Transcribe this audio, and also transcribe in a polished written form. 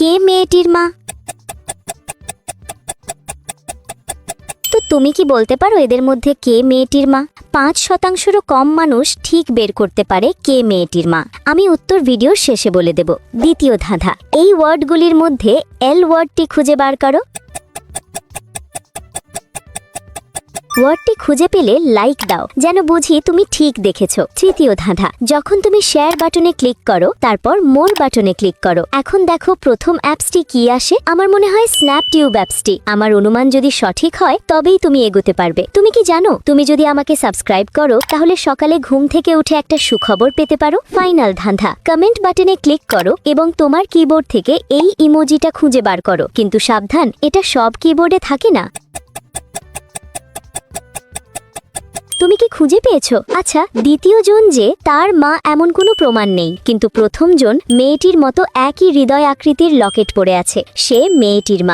কে মেয়েটির মা? তো তুমি কি বলতে পারো এদের মধ্যে কে মেয়েটির মা? ৫%রও কম মানুষ ঠিক বের করতে পারে কে মেয়েটির মা। আমি উত্তর ভিডিওর শেষে বলে দেব। দ্বিতীয় ধাঁধা, এই ওয়ার্ডগুলির মধ্যে এল ওয়ার্ডটি খুঁজে বার করো। ওয়ার্ডটি খুঁজে পেলে লাইক দাও, যেন বুঝি তুমি ঠিক দেখেছ। তৃতীয় ধাঁধা, যখন তুমি শেয়ার বাটনে ক্লিক করো তারপর মোর বাটনে ক্লিক করো, এখন দেখো প্রথম অ্যাপসটি কি আসে। আমার মনে হয় স্ন্যাপটিউব অ্যাপসটি। আমার অনুমান যদি সঠিক হয় তবেই তুমি এগোতে পারবে। তুমি কি জানো, তুমি যদি আমাকে সাবস্ক্রাইব করো তাহলে সকালে ঘুম থেকে উঠে একটা সুখবর পেতে পারো। ফাইনাল ধাঁধা, কমেন্ট বাটনে ক্লিক করো এবং তোমার কিবোর্ড থেকে এই ইমোজিটা খুঁজে বার করো, কিন্তু সাবধান, এটা সব কিবোর্ডে থাকে না। তুমি কি খুঁজে পেয়েছো? আচ্ছা, দ্বিতীয় জন যে তার মা এমন কোনো প্রমাণ নেই, কিন্তু প্রথম জন মেয়েটির মতো একই হৃদয় আকৃতির লকেট পরে আছে, সে মেয়েটির মা।